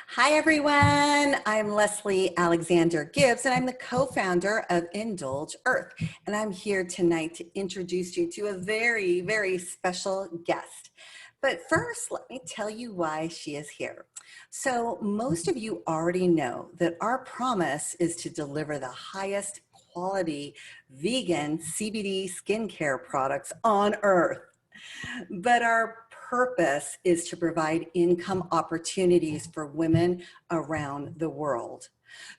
Hi, everyone. I'm Leslie Alexander Gibbs, and I'm the co-founder of Indulge Earth. And I'm here tonight to introduce you to a very, very special guest. But first, let me tell you why she is here. So most of you already know that our promise is to deliver the highest quality vegan CBD skincare products on earth. But our purpose is to provide income opportunities for women around the world.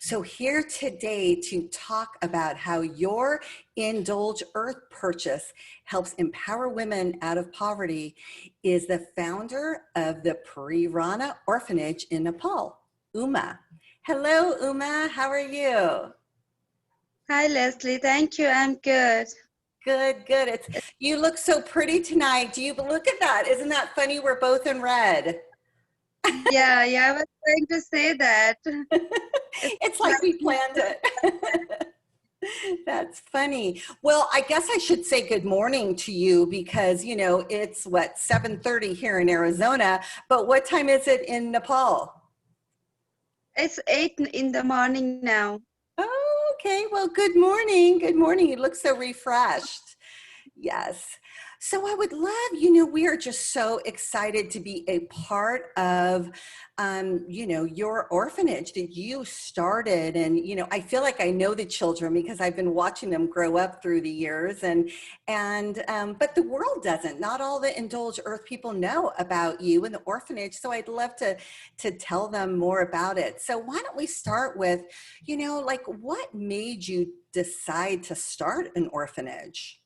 So here today to talk about how your Indulge Earth purchase helps empower women out of poverty is the founder of the Prirana Orphanage in Nepal, Uma. Hello, Uma. How are you? Hi, Leslie. Thank you. I'm good. Good, good. You look so pretty tonight. Do you look at that? Isn't that funny? We're both in red. Yeah, I was going to say that. It's It's like we lovely. planned it. That's funny. Well, I guess I should say good morning to you because, it's what, 7:30 here in Arizona, but what time is it in Nepal? It's 8 in the morning now. Oh, okay. Well, good morning. Good morning. You look so refreshed. Yes. So I would love, we are just so excited to be a part of, your orphanage that you started. And, I feel like I know the children because I've been watching them grow up through the years but the world doesn't. Not all the Indulge Earth people know about you and the orphanage. So I'd love to tell them more about it. So why don't we start with, what made you decide to start an orphanage?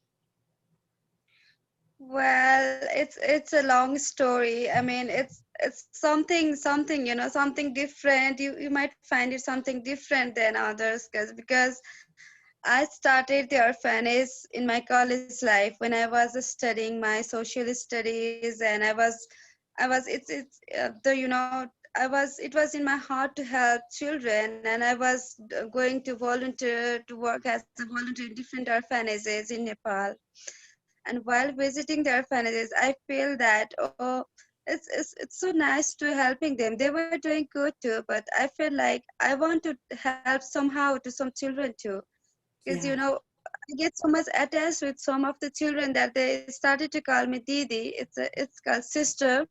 Well, it's a long story. I mean, it's something, something different. You might find it something different than others because I started the orphanage in my college life when I was studying my social studies, and it's the it was in my heart to help children, and I was going to volunteer to work as a volunteer in different orphanages in Nepal. And while visiting the orphanages, I feel that it's so nice to helping them. They were doing good too, but I feel like I want to help somehow to some children too, because Yeah. I get so much attached with some of the children that they started to call me Didi. It's called sister,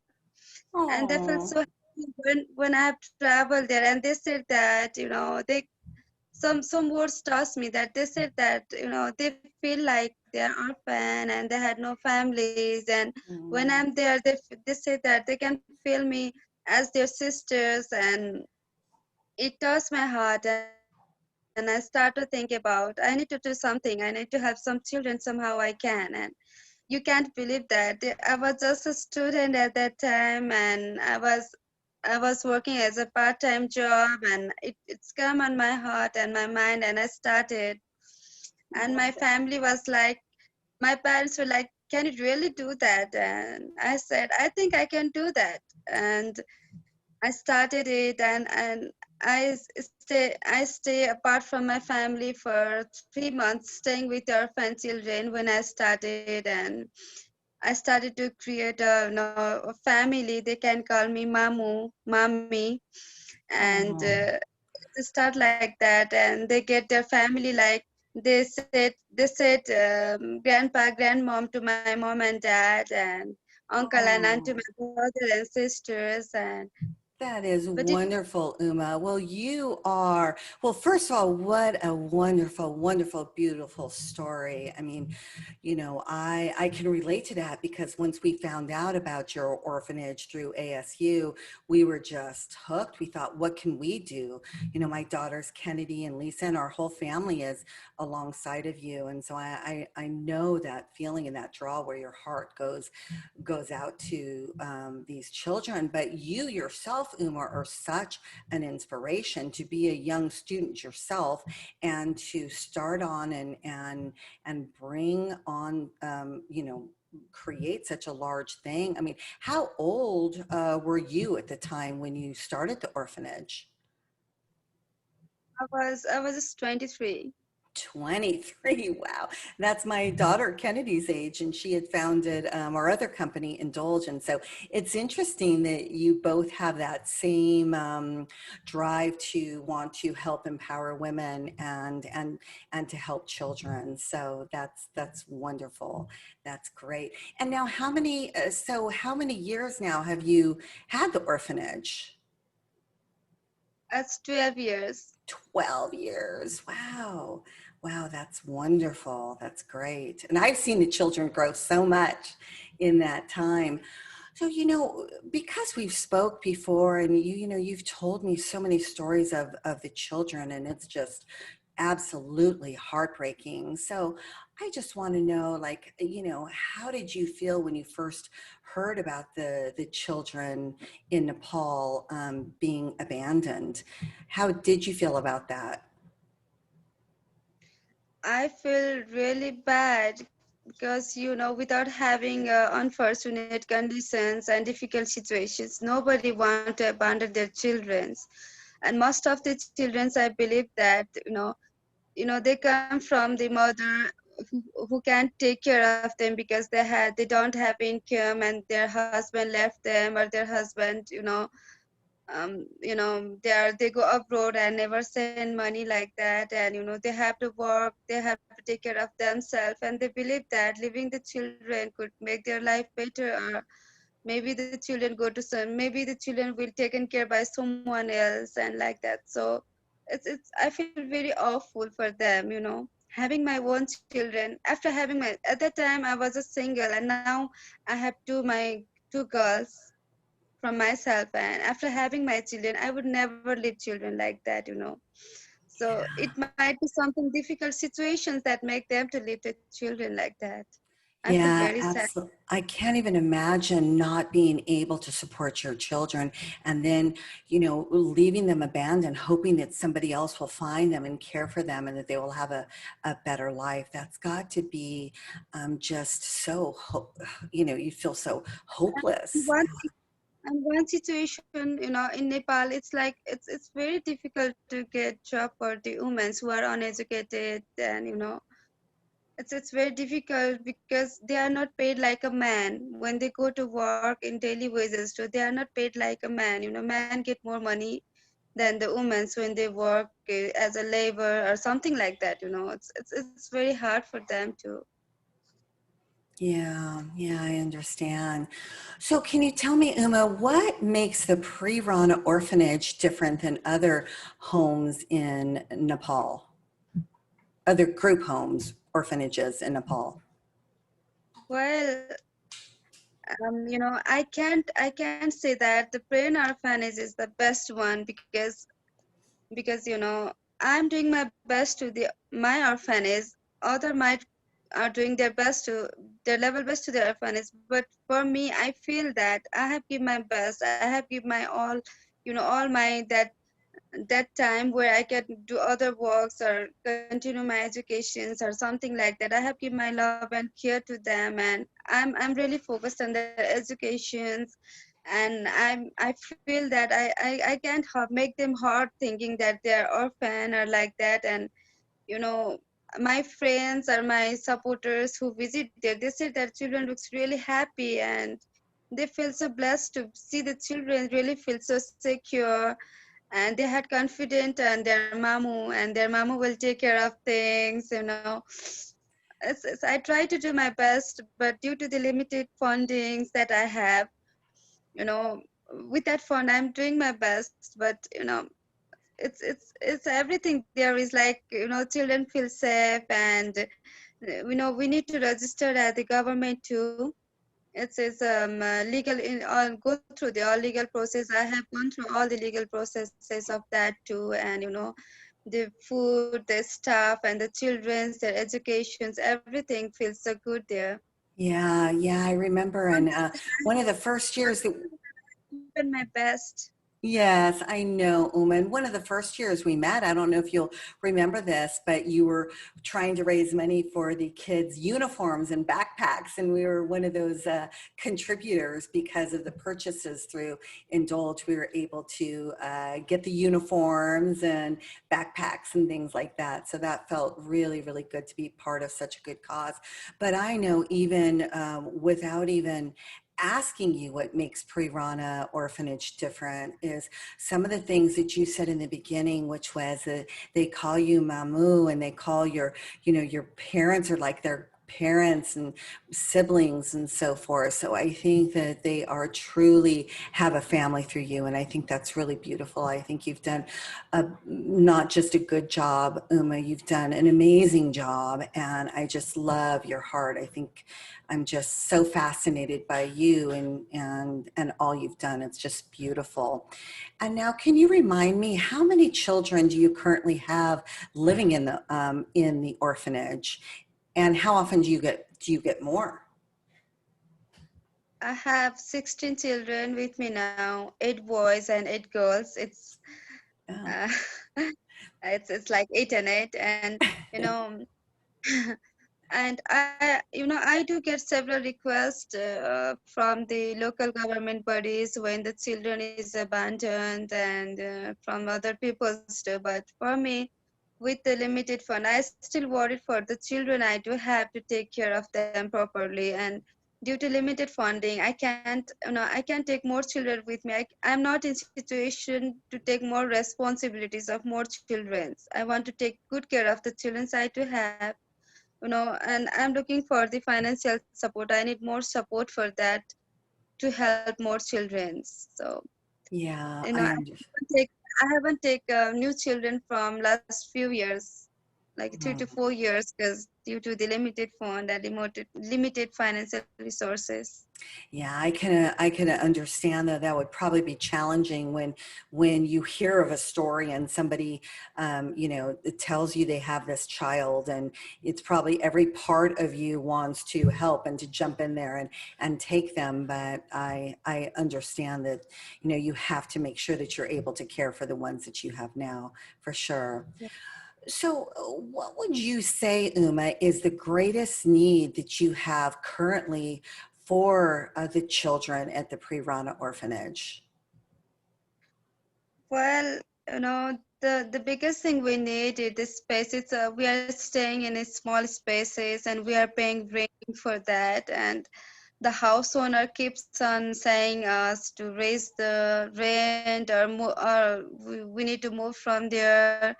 and they felt Oh, so happy when I have traveled there, and they said that they some words touched me, that they said that they feel like they're orphan and they had no families, and when mm, I'm there, they say that they can feel me as their sisters, and it touched my heart. And I start to think about, I need to do something, I need to help some children somehow I can. And you can't believe that I was just a student at that time, and I was working as a part-time job, and it's come on my heart and my mind, and I started. And my love that. family was like, my parents were like, can you really do that? And I said, I think I can do that. And I started it, and I stay apart from my family for 3 months, staying with orphan children when I started. And I started to create a family. They can call me Mamu, Mami, and Oh, they start like that, and they get their family like they said grandpa, grandmom to my mom and dad, and uncle and aunt to oh. my brother and sisters, and That is but it wonderful, Uma. Well, first of all, what a wonderful, wonderful, beautiful story. I mean, I can relate to that because once we found out about your orphanage through ASU, we were just hooked. We thought, what can we do? My daughters, Kennedy and Lisa, and our whole family is alongside of you. And so I know that feeling and that draw where your heart goes out to these children. But you yourself, Uma, are such an inspiration to be a young student yourself and to start on and bring on, create such a large thing. I mean, how old were you at the time when you started the orphanage? I was just 23. 23. Wow. That's my daughter Kennedy's age, and she had founded our other company, Indulge. And so it's interesting that you both have that same drive to want to help empower women and to help children. So that's wonderful. That's great. And now how many years now have you had the orphanage? That's 12 years. 12 years. Wow. Wow, that's wonderful. That's great. And I've seen the children grow so much in that time. So, because we've spoke before and you've told me so many stories of the children, and it's just absolutely heartbreaking. So I just want to know, like, how did you feel when you first heard about the children in Nepal being abandoned? How did you feel about that? I feel really bad because, without having unfortunate conditions and difficult situations, nobody want to abandon their children. And most of the children, I believe that, they come from the mother who can't take care of them because they don't have income and their husband left them, or their husband, they go abroad and never send money like that, and they have to work, they have to take care of themselves, and they believe that leaving the children could make their life better, or maybe the children go to some, maybe the children will taken care by someone else, and like that. So it's I feel very awful for them, having my own children. After having my, at that time I was a single, and now I have two girls from myself, and after having my children I would never leave children like that. So it might be something difficult situations that make them to leave the children like that. I feel very Yeah, sad. absolutely. I can't even imagine not being able to support your children and then, leaving them abandoned, hoping that somebody else will find them and care for them and that they will have a better life. That's got to be just so, you feel so And hopeless. one situation, in Nepal, it's like it's very difficult to get job for the women who are uneducated, and it's very difficult because they are not paid like a man when they go to work in daily wages. So they are not paid like a man. Men get more money than the women when they work as a labor or something like that. It's very hard for them too. Yeah, yeah, I understand. So, can you tell me, Uma, what makes the Pre-Rana orphanage different than other homes in Nepal, other group homes, orphanages in Nepal? Well, I can't say that the brain orphanage is the best one because I'm doing my best to my orphanage. Other might are doing their level best to their orphanage, but for me I feel that I have given my best, I have given my all, all my that time where I can do other works or continue my educations or something like that. I have given my love and care to them, and I'm really focused on their educations. And I feel that I can't make them hard thinking that they're orphan or like that. And you know my friends or my supporters who visit there, they say that children looks really happy, and they feel so blessed to see the children really feel so secure, and they had confidence and their mamu will take care of things. I try to do my best, but due to the limited fundings that I have, you know with that fund I'm doing my best. But it's everything there is like, children feel safe, and we need to register at the government too. It's legal in all, go through the all legal process. I have gone through all the legal processes of that too. And the food, the staff, and the children's, their educations, everything feels so good there. Yeah, yeah, I remember. And one of the first years that Given my best. Yes, I know, Uma. And one of the first years we met, I don't know if you'll remember this, but you were trying to raise money for the kids' uniforms and backpacks. And we were one of those contributors because of the purchases through Indulge. We were able to get the uniforms and backpacks and things like that. So that felt really, really good to be part of such a good cause. But I know even without even asking you what makes Pre-Rana Orphanage different is some of the things that you said in the beginning, which was they call you Mamu and they call your parents are like their parents and siblings and so forth. So I think that they are truly have a family through you. And I think that's really beautiful. I think you've done not just a good job, Uma, you've done an amazing job. And I just love your heart. I think I'm just so fascinated by you and all you've done. It's just beautiful. And now, can you remind me how many children do you currently have living in the orphanage, and how often do you get more? I have 16 children with me now, 8 boys and 8 girls. Oh. Uh, it's like 8 and 8, and you know, and I do get several requests from the local government bodies when the children is abandoned, and from other people's too. But for me, with the limited fund, I still worry for the children. I do have to take care of them properly, and due to limited funding, I can't take more children with me. I'm not in situation to take more responsibilities of more children. I want to take good care of the children I do have, and I'm looking for the financial support. I need more support for that to help more children. So, Yeah, I I haven't understand. take new children from last few years, like 3 to 4 years, because due to the limited fund and limited financial resources. Yeah, I can understand that that would probably be challenging when you hear of a story and somebody it tells you they have this child, and it's probably every part of you wants to help and to jump in there and take them. But I understand that you have to make sure that you're able to care for the ones that you have now, for sure. So, what would you say, Uma, is the greatest need that you have currently for the children at the Pre-Rana Orphanage? Well, the biggest thing we need is the space. We are staying in a small spaces and we are paying rent for that. And the house owner keeps on saying us to raise the rent, or we need to move from there.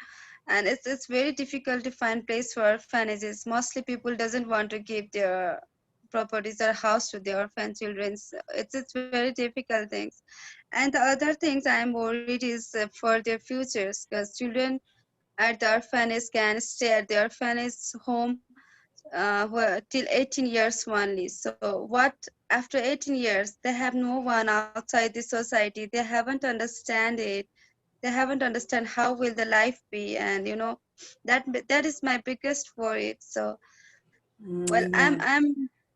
And it's very difficult to find place for orphanages. Mostly people doesn't want to give their properties or house to the orphan children. It's very difficult things. And the other things I'm worried is for their futures, because children at the orphanage can stay at the orphanage home till 18 years only. So what after 18 years they have no one outside the society. They haven't understand it. They haven't understand how will the life be, and that is my biggest worry. So well, Yeah.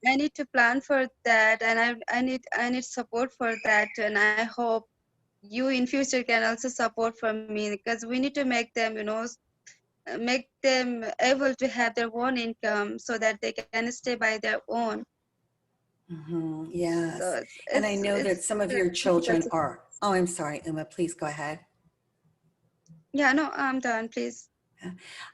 I need to plan for that, and I need support for that, and I hope you in future can also support for me, because we need to make them, make them able to have their own income so that they can stay by their own. So Yes. it's And it's I know that it's some of a your difficult children are, oh, I'm sorry, Uma, please go ahead. Yeah, no, I'm done, please.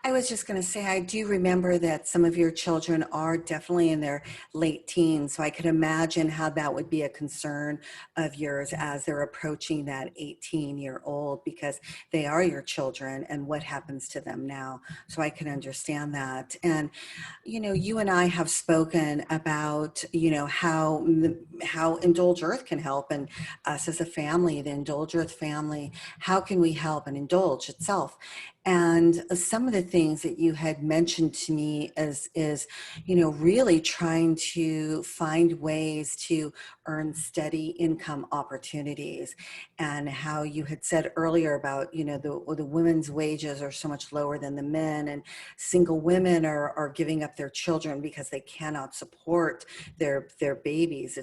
I was just going to say, I do remember that some of your children are definitely in their late teens. So I could imagine how that would be a concern of yours as they're approaching that 18-year-old, because they are your children and what happens to them now. So I can understand that. And you and I have spoken about, how Indulge Earth can help, and us as a family, the Indulge Earth family, how can we help and Indulge itself? And some of the things that you had mentioned to me is really trying to find ways to earn steady income opportunities, and how you had said earlier about, the women's wages are so much lower than the men, and single women are giving up their children because they cannot support their babies.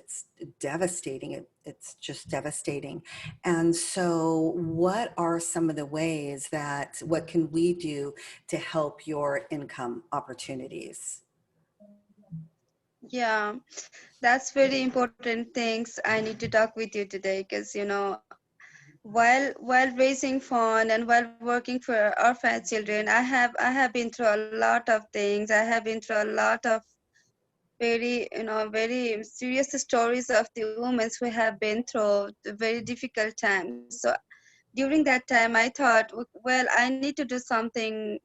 devastating. It's just devastating. And so what are some of the ways that, what can we do to help your income opportunities? Yeah, that's very important things I need to talk with you today because while raising fund and while working for orphan children, I have been through a lot of things. I have been through a lot of very serious stories of the women who have been through the very difficult times. So during that time I thought, well, I need to do something,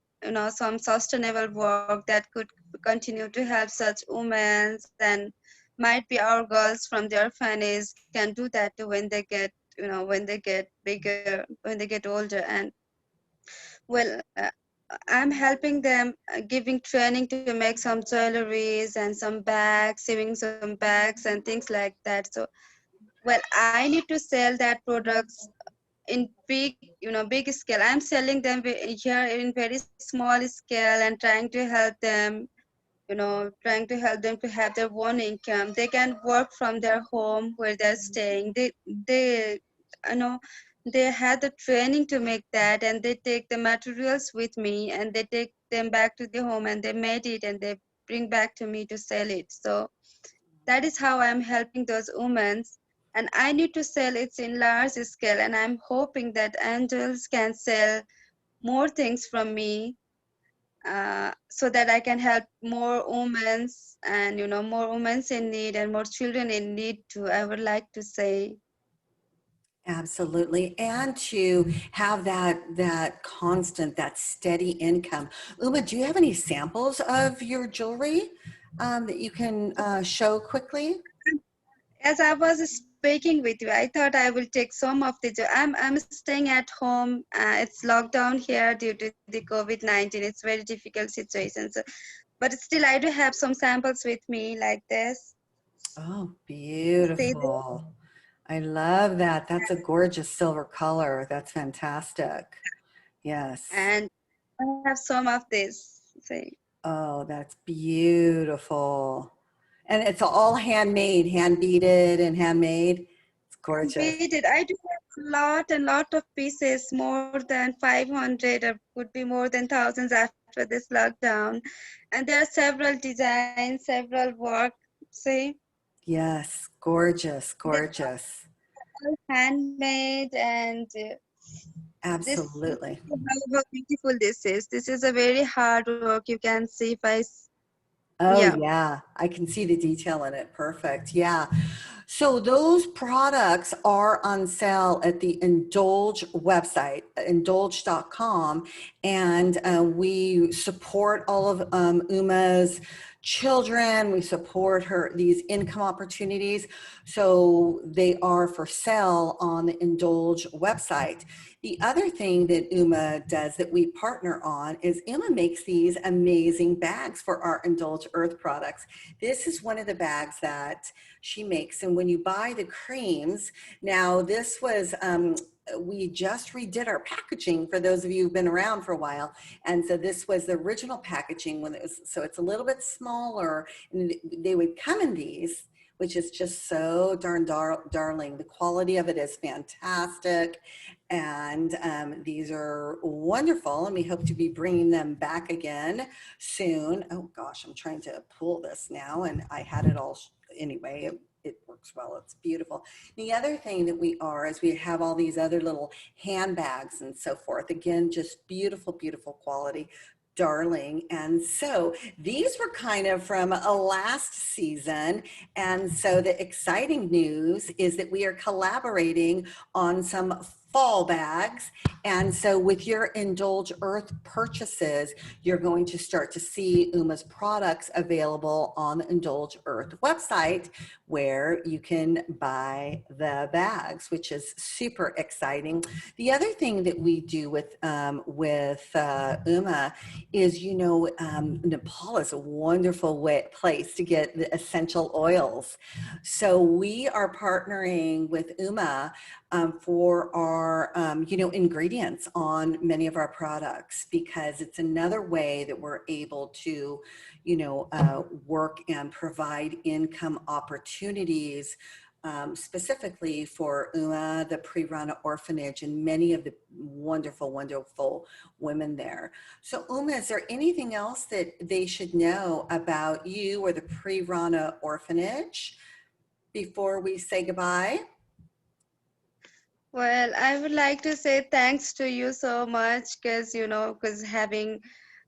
some sustainable work that could continue to help such women, and might be our girls from the orphanage can do that too when they get, when they get bigger, when they get older. And well, I'm helping them, giving training to make some jewelries and some bags, sewing some bags and things like that. So well, I need to sell that products in big scale. I'm selling them here in very small scale and trying to help them, trying to help them to have their own income. They can work from their home where they're staying. They you know they had the training to make that, and they take the materials with me and they take them back to the home and they made it and they bring back to me to sell it. So that is how I'm helping those women. And I need to sell it in large scale, and I'm hoping that angels can sell more things from me, so that I can help more women, and more women in need and more children in need too, I would like to say. Absolutely. And to have that constant, that steady income. Uma, do you have any samples of your jewelry that you can show quickly? As I was speaking with you, I thought I will take some of the. I'm staying at home. It's lockdown here due to the COVID-19. It's very difficult situation. So, but still, I do have some samples with me like this. Oh, See this? beautiful. I love that. That's a gorgeous silver color. That's fantastic. Yes. And I have some of this. See. Oh, that's beautiful. And it's all handmade, hand beaded and handmade. It's gorgeous. Beaded. I do have a lot and lot of pieces, more than 500 or could be more than thousands after this lockdown. And there are several designs, several work. See, Yes, gorgeous, they're gorgeous. all handmade, and this Absolutely. how beautiful this is. This is a very hard work. You can see if Oh, yeah. yeah. I can see the detail in it. Perfect. Yeah. So those products are on sale at the Indulge website, indulge.com. And we support all of Uma's children. We support her, these income opportunities. So they are for sale on the Indulge website. The other thing that Uma does that we partner on is Uma makes these amazing bags for our Indulge Earth products. This is one of the bags that she makes. And when you buy the creams, now this was, we just redid our packaging for those of you who've been around for a while. And so this was the original packaging when it was, so it's a little bit smaller, and they would come in these, which is just so darn darling. The quality of it is fantastic. And these are wonderful. And we hope to be bringing them back again soon. Oh gosh, I'm trying to pull this now. And I had it all anyway. It works well. It's beautiful. The other thing that we are is we have all these other little handbags and so forth. Again, just beautiful, beautiful quality, darling. And so these were kind of from a last season. And so the exciting news is that we are collaborating on some fall bags. And so with your Indulge Earth purchases, you're going to start to see Uma's products available on the Indulge Earth website, where you can buy the bags, which is super exciting. The other thing that we do with Uma is, Nepal is a wonderful place to get the essential oils. So we are partnering with Uma for our, ingredients on many of our products, because it's another way that we're able to, work and provide income opportunities, specifically for UMA, the Pre-Rana Orphanage, and many of the wonderful, wonderful women there. So UMA, is there anything else that they should know about you or the Pre-Rana Orphanage before we say goodbye? Well, I would like to say thanks to you so much, because having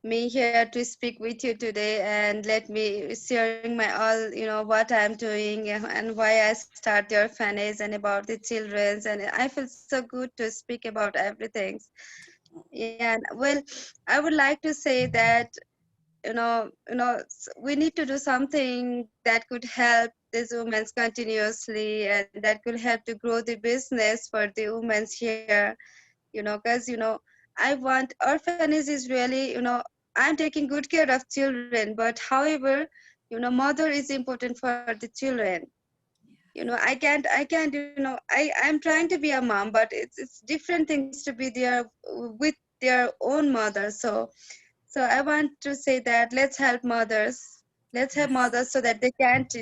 me here to speak with you today and let me sharing my all, what I'm doing and why I start the orphanage and about the children's, and I feel so good to speak about everything. Yeah, and well, I would like to say that we need to do something that could help these women continuously and that could help to grow the business for the women here, because I want orphanage is really, I'm taking good care of children, but however, mother is important for the children. I can't, I'm trying to be a mom, but it's different things to be there with their own mother. So I want to say that let's help mothers. Let's help Yes, mothers so that they don't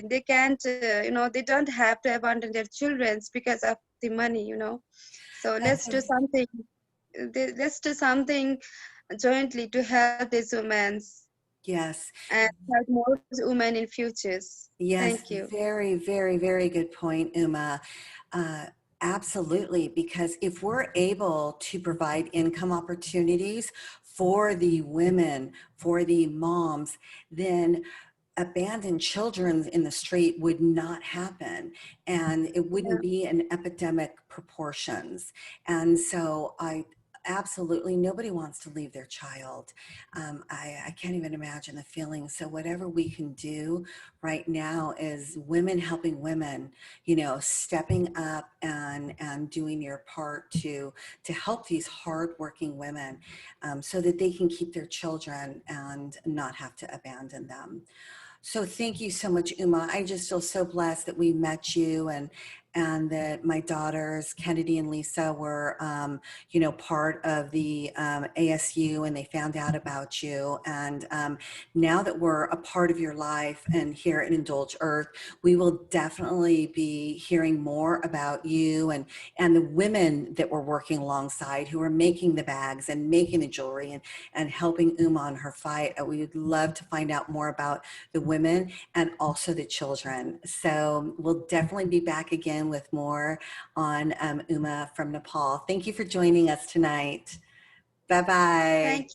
have to abandon their children because of the money. So that's a, let's do something jointly to help these women yes. and help more women in futures. Thank Yes, you. very, very, very good point, Uma. Uh, Absolutely, because if we're able to provide income opportunities for the women, for the moms, then abandoned children in the street would not happen, and it wouldn't be in epidemic proportions. And so I absolutely, nobody wants to leave their child. I can't even imagine the feeling. So whatever we can do right now is women helping women, stepping up and doing your part to help these hardworking women, so that they can keep their children and not have to abandon them. So thank you so much, Uma. I just feel so blessed that we met you, and that my daughters, Kennedy and Lisa, were, part of the ASU, and they found out about you. And now that we're a part of your life and here at Indulge Earth, we will definitely be hearing more about you and the women that we're working alongside who are making the bags and making the jewelry and helping Uma on her fight. We would love to find out more about the women and also the children. So we'll definitely be back again with more on Uma from Nepal. Thank you for joining us tonight. Thank Bye-bye.